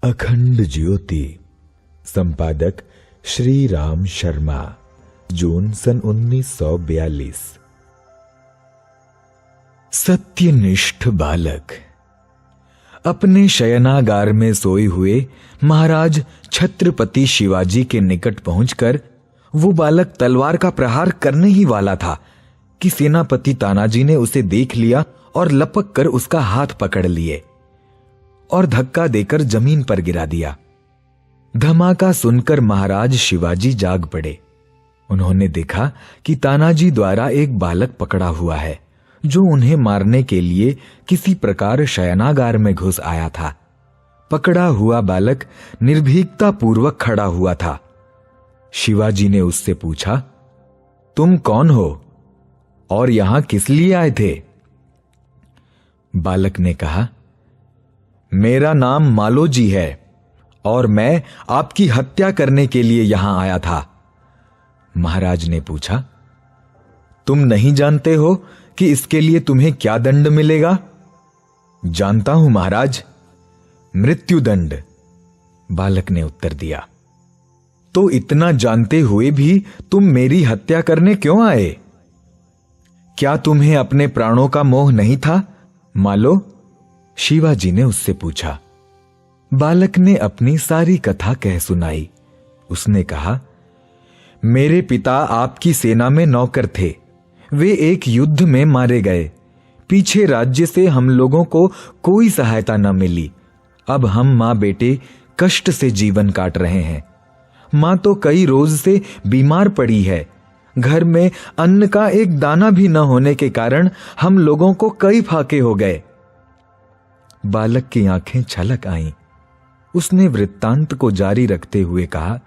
अखंड ज्योति, संपादक श्री राम शर्मा, जून सन 1942। सत्यनिष्ठ बालक। अपने शयनागार में सोए हुए महाराज छत्रपति शिवाजी के निकट पहुंचकर वो बालक तलवार का प्रहार करने ही वाला था कि सेनापति तानाजी ने उसे देख लिया और लपक कर उसका हाथ पकड़ लिए और धक्का देकर जमीन पर गिरा दिया। धमाका सुनकर महाराज शिवाजी जाग पड़े। उन्होंने देखा कि तानाजी द्वारा एक बालक पकड़ा हुआ है जो उन्हें मारने के लिए किसी प्रकार शयनागार में घुस आया था। पकड़ा हुआ बालक निर्भीकता पूर्वक खड़ा हुआ था। शिवाजी ने उससे पूछा, तुम कौन हो और यहां किस लिए आए थे? बालक ने कहा, मेरा नाम मालोजी है और मैं आपकी हत्या करने के लिए यहां आया था। महाराज ने पूछा, तुम नहीं जानते हो कि इसके लिए तुम्हें क्या दंड मिलेगा? जानता हूं महाराज, मृत्युदंड, बालक ने उत्तर दिया। तो इतना जानते हुए भी तुम मेरी हत्या करने क्यों आए? क्या तुम्हें अपने प्राणों का मोह नहीं था मालो? शिवाजी ने उससे पूछा। बालक ने अपनी सारी कथा कह सुनाई। उसने कहा, मेरे पिता आपकी सेना में नौकर थे। वे एक युद्ध में मारे गए। पीछे राज्य से हम लोगों को कोई सहायता न मिली। अब हम मां बेटे कष्ट से जीवन काट रहे हैं। मां तो कई रोज से बीमार पड़ी है। घर में अन्न का एक दाना भी न होने के कारण हम लोगों को कई फाके हो गए। बालक की आंखें छलक आईं। उसने वृत्तांत को जारी रखते हुए कहा,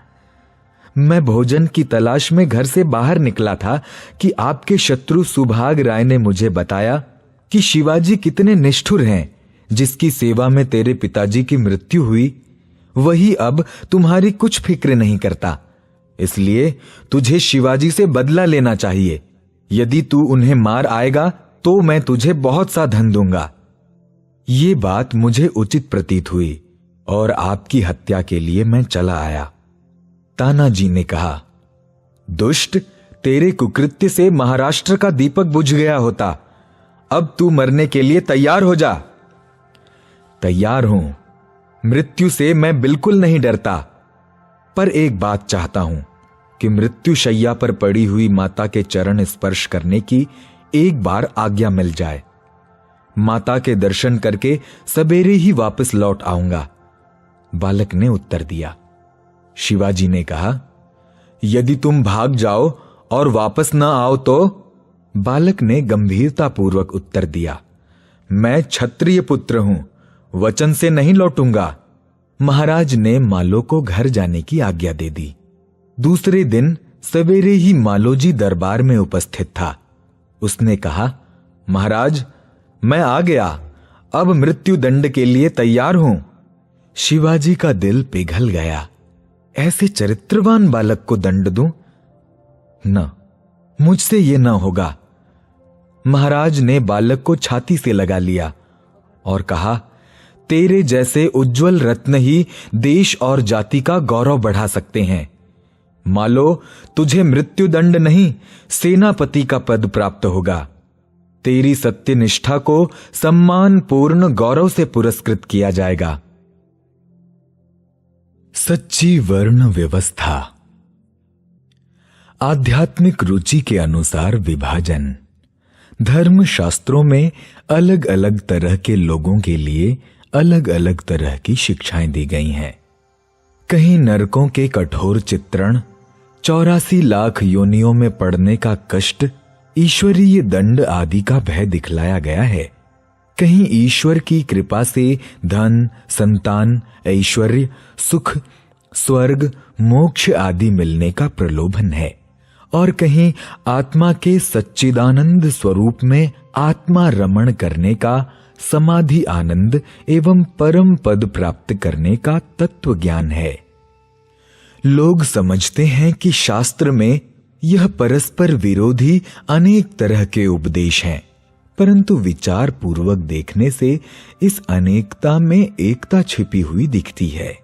मैं भोजन की तलाश में घर से बाहर निकला था कि आपके शत्रु सुभाग राय ने मुझे बताया कि शिवाजी कितने निष्ठुर हैं। जिसकी सेवा में तेरे पिताजी की मृत्यु हुई वही अब तुम्हारी कुछ फिक्र नहीं करता। इसलिए तुझे शिवाजी से बदला लेना चाहिए। यदि तू उन्हें मार आएगा तो मैं तुझे बहुत सा धन दूंगा। ये बात मुझे उचित प्रतीत हुई और आपकी हत्या के लिए मैं चला आया। तानाजी ने कहा, दुष्ट, तेरे कुकृत्य से महाराष्ट्र का दीपक बुझ गया होता। अब तू मरने के लिए तैयार हो जा। तैयार हूं। मृत्यु से मैं बिल्कुल नहीं डरता, पर एक बात चाहता हूं कि मृत्यु शैया पर पड़ी हुई माता के चरण स्पर्श करने की एक बार आज्ञा मिल जाए। माता के दर्शन करके सवेरे ही वापस लौट आऊंगा। बालक ने उत्तर दिया। शिवाजी ने कहा, यदि तुम भाग जाओ और वापस न आओ तो? बालक ने गंभीरतापूर्वक उत्तर दिया, मैं क्षत्रिय पुत्र हूं, वचन से नहीं लौटूंगा। महाराज ने मालो को घर जाने की आज्ञा दे दी। दूसरे दिन सवेरे ही मालोजी दरबार में उपस्थित था। उसने कहा, महाराज, मैं आ गया। अब मृत्यु दंड के लिए तैयार हूं। शिवाजी का दिल पिघल गया। ऐसे चरित्रवान बालक को दंड दूं? न, मुझसे यह न होगा। महाराज ने बालक को छाती से लगा लिया और कहा, तेरे जैसे उज्जवल रत्न ही देश और जाति का गौरव बढ़ा सकते हैं। मालो, तुझे मृत्युदंड नहीं, सेनापति का पद प्राप्त होगा। तेरी सत्यनिष्ठा को सम्मानपूर्ण गौरव से पुरस्कृत किया जाएगा। सच्ची वर्ण व्यवस्था। आध्यात्मिक रुचि के अनुसार विभाजन। धर्म शास्त्रों में अलग अलग तरह के लोगों के लिए अलग अलग तरह की शिक्षाएं दी गई हैं। कहीं नरकों के कठोर चित्रण, 84 लाख योनियों में पड़ने का कष्ट, ईश्वरीय दंड आदि का भय दिखलाया गया है। कहीं ईश्वर की कृपा से धन, संतान, ऐश्वर्य, सुख, स्वर्ग, मोक्ष आदि मिलने का प्रलोभन है और कहीं आत्मा के सच्चिदानंद स्वरूप में आत्मा रमण करने का, समाधि आनंद एवं परम पद प्राप्त करने का तत्व ज्ञान है। लोग समझते हैं कि शास्त्र में यह परस्पर विरोधी अनेक तरह के उपदेश हैं, परंतु विचार पूर्वक देखने से इस अनेकता में एकता छिपी हुई दिखती है।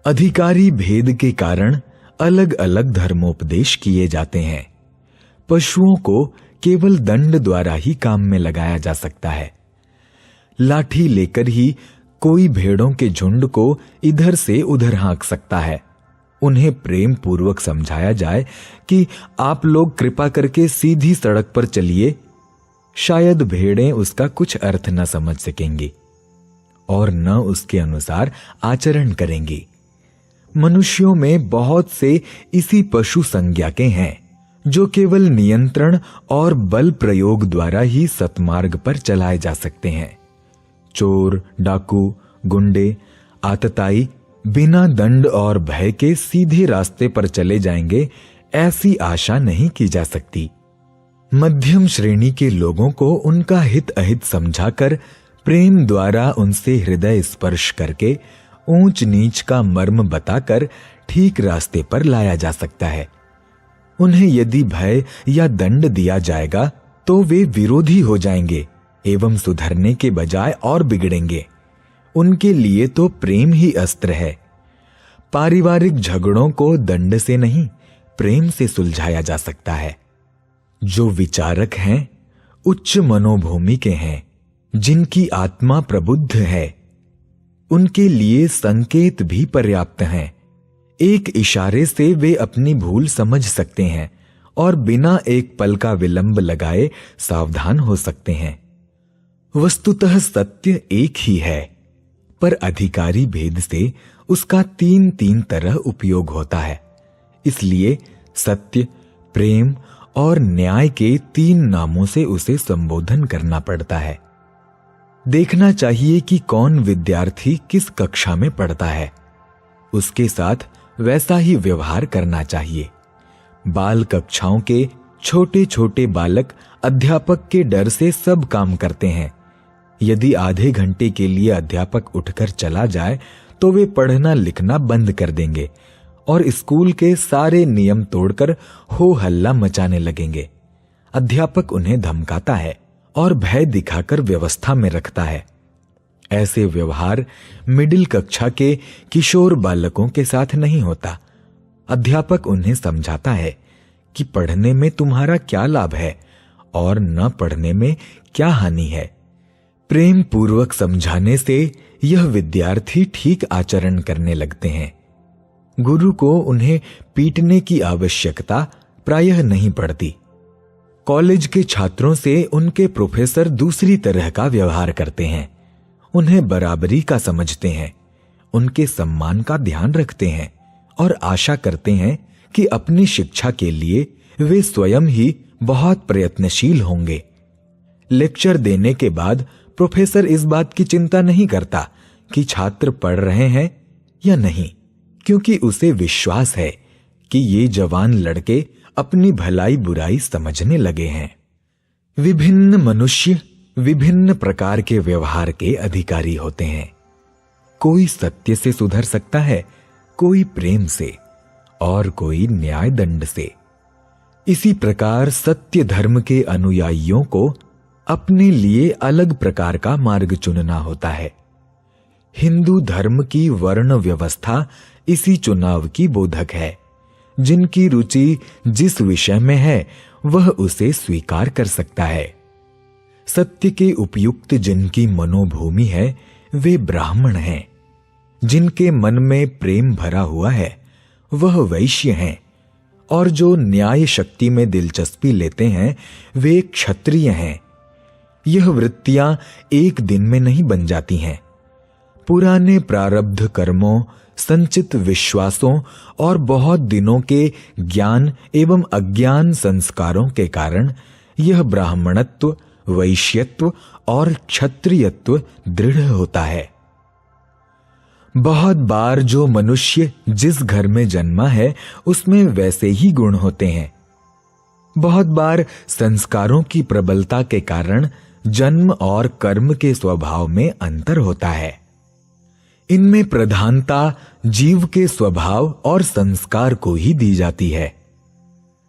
अधिकारी भेद के कारण अलग अलग धर्मोपदेश किए जाते हैं। पशुओं को केवल दंड द्वारा ही काम में लगाया जा सकता है। लाठी लेकर ही कोई भेड़ों के झुंड को इधर से उधर हाँक सकता है। उन्हें प्रेम पूर्वक समझाया जाए कि आप लोग कृपा करके सीधी सड़क पर चलिए, शायद भेड़ें उसका कुछ अर्थ न समझ सकेंगी और न उसके अनुसार आचरण करेंगी। मनुष्यों में बहुत से इसी पशु संज्ञा के हैं जो केवल नियंत्रण और बल प्रयोग द्वारा ही सत्मार्ग पर चलाए जा सकते हैं। चोर, डाकू, गुंडे, आतताई बिना दंड और भय के सीधे रास्ते पर चले जाएंगे, ऐसी आशा नहीं की जा सकती। मध्यम श्रेणी के लोगों को उनका हित अहित समझाकर प्रेम द्वारा उनसे हृदय स्पर्श करके ऊंच नीच का मर्म बताकर ठीक रास्ते पर लाया जा सकता है। उन्हें यदि भय या दंड दिया जाएगा तो वे विरोधी हो जाएंगे एवं सुधरने के बजाय और बिगड़ेंगे। उनके लिए तो प्रेम ही अस्त्र है। पारिवारिक झगड़ों को दंड से नहीं, प्रेम से सुलझाया जा सकता है। जो विचारक हैं, उच्च मनोभूमि के हैं, जिनकी आत्मा प्रबुद्ध है, उनके लिए संकेत भी पर्याप्त हैं। एक इशारे से वे अपनी भूल समझ सकते हैं और बिना एक पल का विलंब लगाए सावधान हो सकते हैं। वस्तुतः सत्य एक ही है, पर अधिकारी भेद से उसका तीन तीन तरह उपयोग होता है। इसलिए सत्य, प्रेम और न्याय के तीन नामों से उसे संबोधन करना पड़ता है। देखना चाहिए कि कौन विद्यार्थी किस कक्षा में पढ़ता है, उसके साथ वैसा ही व्यवहार करना चाहिए। बाल कक्षाओं के छोटे छोटे बालक अध्यापक के डर से सब काम करते हैं। यदि आधे घंटे के लिए अध्यापक उठकर चला जाए तो वे पढ़ना लिखना बंद कर देंगे और स्कूल के सारे नियम तोड़कर हो हल्ला मचाने लगेंगे। अध्यापक उन्हें धमकाता है और भय दिखाकर व्यवस्था में रखता है। ऐसे व्यवहार मिडिल कक्षा के किशोर बालकों के साथ नहीं होता। अध्यापक उन्हें समझाता है कि पढ़ने में तुम्हारा क्या लाभ है और न पढ़ने में क्या हानि है। प्रेम पूर्वक समझाने से यह विद्यार्थी ठीक आचरण करने लगते हैं। गुरु को उन्हें पीटने की आवश्यकता प्रायः नहीं पड़ती। कॉलेज के छात्रों से उनके प्रोफेसर दूसरी तरह का व्यवहार करते हैं। उन्हें बराबरी का समझते हैं, उनके सम्मान का ध्यान रखते हैं और आशा करते हैं कि अपनी शिक्षा के लिए वे स्वयं ही बहुत प्रयत्नशील होंगे। लेक्चर देने के बाद प्रोफेसर इस बात की चिंता नहीं करता कि छात्र पढ़ रहे हैं या नहीं, क्योंकि उसे विश्वास है कि ये जवान लड़के अपनी भलाई बुराई समझने लगे हैं। विभिन्न मनुष्य विभिन्न प्रकार के व्यवहार के अधिकारी होते हैं। कोई सत्य से सुधर सकता है, कोई प्रेम से और कोई न्याय दंड से। इसी प्रकार सत्य धर्म के अनुयायियों को अपने लिए अलग प्रकार का मार्ग चुनना होता है। हिंदू धर्म की वर्ण व्यवस्था इसी चुनाव की बोधक है। जिनकी रुचि जिस विषय में है वह उसे स्वीकार कर सकता है। सत्य के उपयुक्त जिनकी मनोभूमि है वे ब्राह्मण हैं। जिनके मन में प्रेम भरा हुआ है वह वैश्य हैं, और जो न्याय शक्ति में दिलचस्पी लेते हैं वे क्षत्रिय हैं। यह वृत्तियां एक दिन में नहीं बन जाती हैं। पुराने प्रारब्ध कर्मों, संचित विश्वासों और बहुत दिनों के ज्ञान एवं अज्ञान संस्कारों के कारण यह ब्राह्मणत्व, वैश्यत्व और क्षत्रियत्व दृढ़ होता है। बहुत बार जो मनुष्य जिस घर में जन्मा है उसमें वैसे ही गुण होते हैं। बहुत बार संस्कारों की प्रबलता के कारण जन्म और कर्म के स्वभाव में अंतर होता है। इनमें प्रधानता जीव के स्वभाव और संस्कार को ही दी जाती है।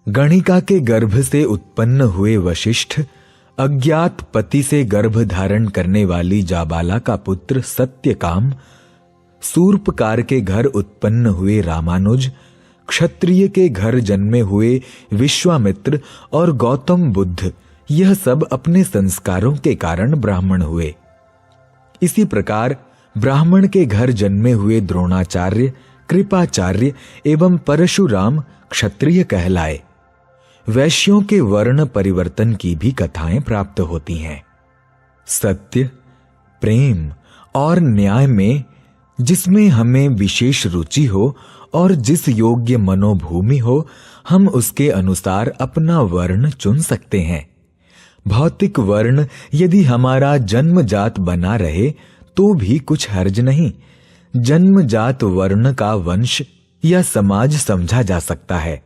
गणिका के गर्भ से उत्पन्न हुए वशिष्ठ अज्ञात पति से गर्भ धारण करने वाली जाबाला का पुत्र सत्यकाम, सूर्पकार के घर उत्पन्न हुए रामानुज, क्षत्रिय के घर जन्मे हुए विश्वामित्र और गौतम बुद्ध, यह सब अपने संस्कारों के कारण ब्राह्मण हुए। इसी प्रकार ब्राह्मण के घर जन्मे हुए द्रोणाचार्य, कृपाचार्य एवं परशुराम क्षत्रिय कहलाए। वैश्यों के वर्ण परिवर्तन की भी कथाएं प्राप्त होती हैं। सत्य, प्रेम और न्याय में जिसमें हमें विशेष रुचि हो और जिस योग्य मनोभूमि हो, हम उसके अनुसार अपना वर्ण चुन सकते हैं। भौतिक वर्ण यदि हमारा जन्मजात बना रहे तो भी कुछ हर्ज नहीं। जन्मजात वर्ण का वंश या समाज समझा जा सकता है।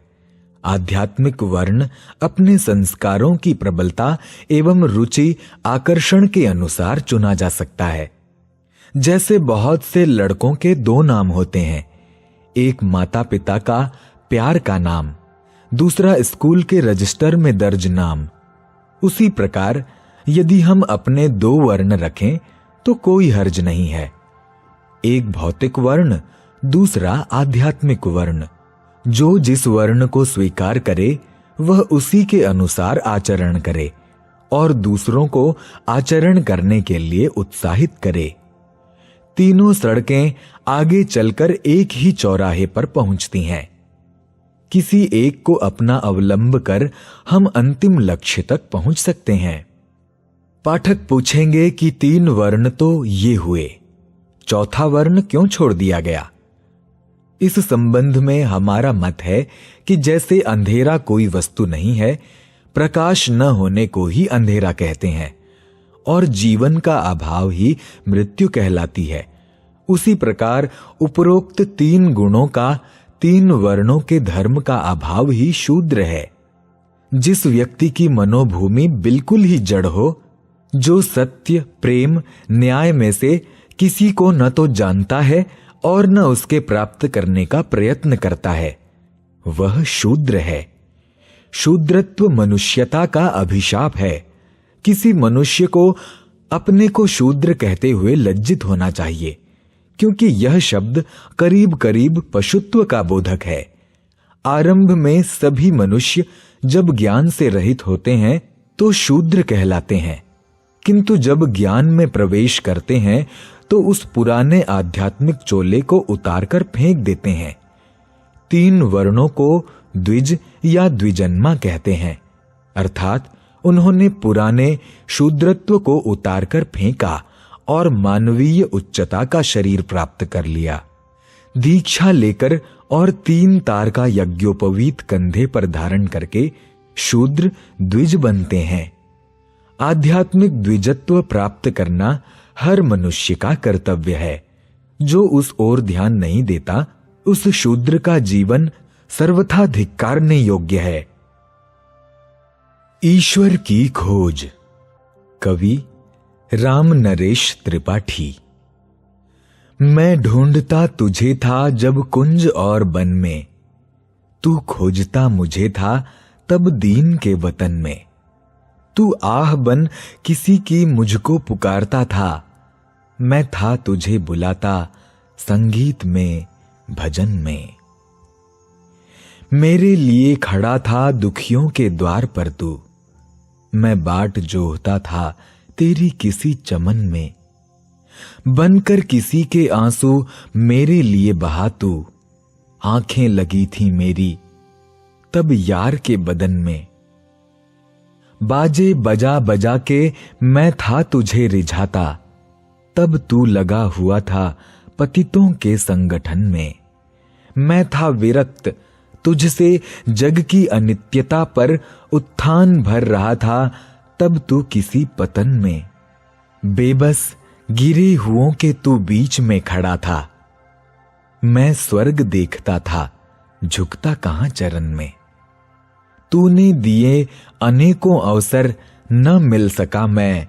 आध्यात्मिक वर्ण अपने संस्कारों की प्रबलता एवं रुचि आकर्षण के अनुसार चुना जा सकता है। जैसे बहुत से लड़कों के दो नाम होते हैं, एक माता पिता का प्यार का नाम, दूसरा स्कूल के रजिस्टर में दर्ज नाम। उसी प्रकार यदि हम अपने दो वर्ण रखें तो कोई हर्ज नहीं है। एक भौतिक वर्ण, दूसरा आध्यात्मिक वर्ण। जो जिस वर्ण को स्वीकार करे वह उसी के अनुसार आचरण करे और दूसरों को आचरण करने के लिए उत्साहित करे। तीनों सड़कें आगे चलकर एक ही चौराहे पर पहुंचती हैं। किसी एक को अपना अवलंब कर हम अंतिम लक्ष्य तक पहुंच सकते हैं। पाठक पूछेंगे कि तीन वर्ण तो ये हुए, चौथा वर्ण क्यों छोड़ दिया गया? इस संबंध में हमारा मत है कि जैसे अंधेरा कोई वस्तु नहीं है, प्रकाश न होने को ही अंधेरा कहते हैं और जीवन का अभाव ही मृत्यु कहलाती है, उसी प्रकार उपरोक्त तीन गुणों का, तीन वर्णों के धर्म का अभाव ही शूद्र है। जिस व्यक्ति की मनोभूमि बिल्कुल ही जड़ हो, जो सत्य, प्रेम, न्याय में से किसी को न तो जानता है और न उसके प्राप्त करने का प्रयत्न करता है, वह शूद्र है। शूद्रत्व मनुष्यता का अभिशाप है। किसी मनुष्य को अपने को शूद्र कहते हुए लज्जित होना चाहिए, क्योंकि यह शब्द करीब करीब पशुत्व का बोधक है। आरंभ में सभी मनुष्य जब ज्ञान से रहित होते हैं तो शूद्र कहलाते हैं, किंतु जब ज्ञान में प्रवेश करते हैं तो उस पुराने आध्यात्मिक चोले को उतारकर फेंक देते हैं। तीन वर्णों को द्विज या द्विजन्मा कहते हैं, अर्थात उन्होंने पुराने शूद्रत्व को उतारकर फेंका और मानवीय उच्चता का शरीर प्राप्त कर लिया। दीक्षा लेकर और 3 तार का यज्ञोपवीत कंधे पर धारण करके शूद्र द्विज बनते हैं। आध्यात्मिक द्विजत्व प्राप्त करना हर मनुष्य का कर्तव्य है। जो उस ओर ध्यान नहीं देता, उस शूद्र का जीवन सर्वथा धिक्कारने योग्य है। ईश्वर की खोज। कवि राम नरेश त्रिपाठी। मैं ढूंढता तुझे था जब कुंज और वन में, तू खोजता मुझे था तब दीन के वतन में। तू आह बन किसी की मुझको पुकारता था, मैं था तुझे बुलाता संगीत में, भजन में। मेरे लिए खड़ा था दुखियों के द्वार पर तू, मैं बाट जोहता था तेरी किसी चमन में। बनकर किसी के आंसू मेरे लिए बहा तू, आंखें लगी थी मेरी तब यार के बदन में। बाजे बजा बजा के मैं था तुझे रिझाता, तब तू लगा हुआ था पतितों के संगठन में। मैं था विरक्त तुझसे जग की अनित्यता पर उत्थान भर रहा था, तब तू किसी पतन में। बेबस गिरे हुओं के तू बीच में खड़ा था, मैं स्वर्ग देखता था झुकता कहां चरण में। तूने दिए अनेकों अवसर न मिल सका मैं,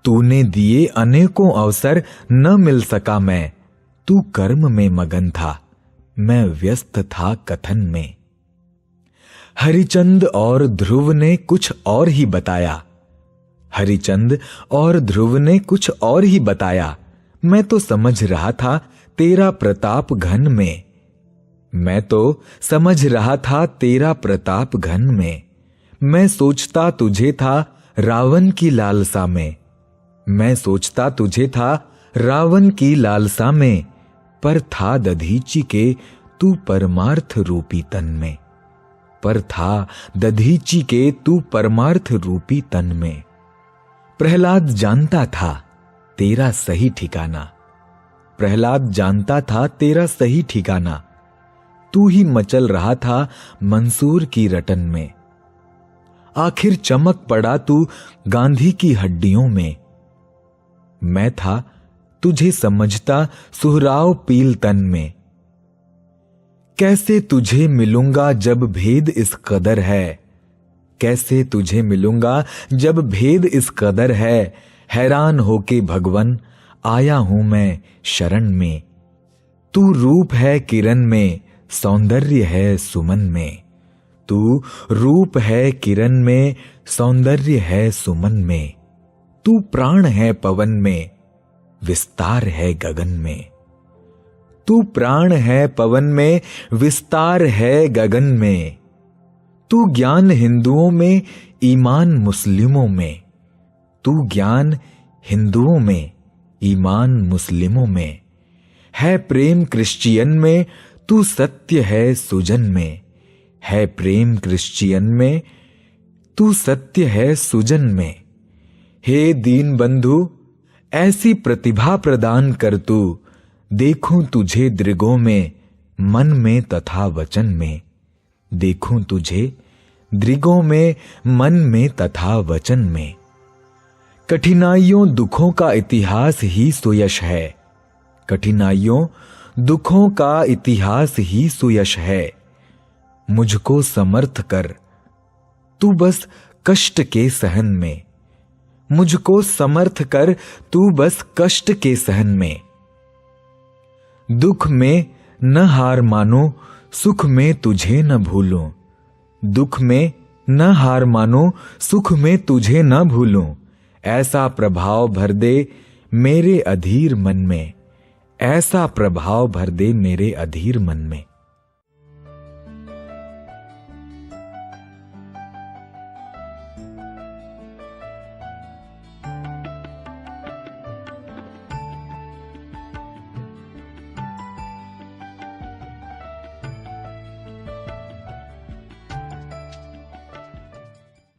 तूने दिए अनेकों अवसर न मिल सका मैं। तू कर्म में मगन था, मैं व्यस्त था कथन में। हरिचंद और ध्रुव ने कुछ और ही बताया, हरिचंद और ध्रुव ने कुछ और ही बताया। मैं तो समझ रहा था तेरा प्रताप घन में, मैं तो समझ रहा था तेरा प्रताप घन में। मैं सोचता तुझे था रावण की लालसा में, मैं सोचता तुझे था रावण की लालसा में। पर था दधीचि के तू परमार्थ रूपी तन में, पर था दधीचि के तू परमार्थ रूपी तन में। प्रहलाद जानता था तेरा सही ठिकाना, प्रहलाद जानता था तेरा सही ठिकाना। तू ही मचल रहा था मंसूर की रटन में, आखिर चमक पड़ा तू गांधी की हड्डियों में। मैं था तुझे समझता सुहराव पील तन में, कैसे तुझे मिलूंगा जब भेद इस कदर है, कैसे तुझे मिलूंगा जब भेद इस कदर है। हैरान होके भगवन आया हूं मैं शरण में, तू रूप है किरण में सौंदर्य है सुमन में, तू रूप है किरण में सौंदर्य है सुमन में। तू प्राण है पवन में विस्तार है गगन में, तू प्राण है पवन में विस्तार है गगन में। तू ज्ञान हिंदुओं में ईमान मुस्लिमों में, तू ज्ञान हिंदुओं में ईमान मुस्लिमों में। है प्रेम क्रिश्चियन में तू सत्य है सुजन में, है प्रेम क्रिश्चियन में तू सत्य है सुजन में। हे दीन बंधु ऐसी प्रतिभा प्रदान कर तू, देखूं तुझे दृगों में मन में तथा वचन में, देखूं तुझे दृगों में मन में तथा वचन में। कठिनाइयों दुखों का इतिहास ही सुयश है, कठिनाइयों दुखों का इतिहास ही सुयश है। मुझको समर्थ कर तू बस कष्ट के सहन में, मुझको समर्थ कर तू बस कष्ट के सहन में। दुख में न हार मानो सुख में तुझे न भूलूं, दुख में न हार मानो सुख में तुझे न भूलूं। ऐसा प्रभाव भर दे मेरे अधीर मन में, ऐसा प्रभाव भर दे मेरे अधीर मन में।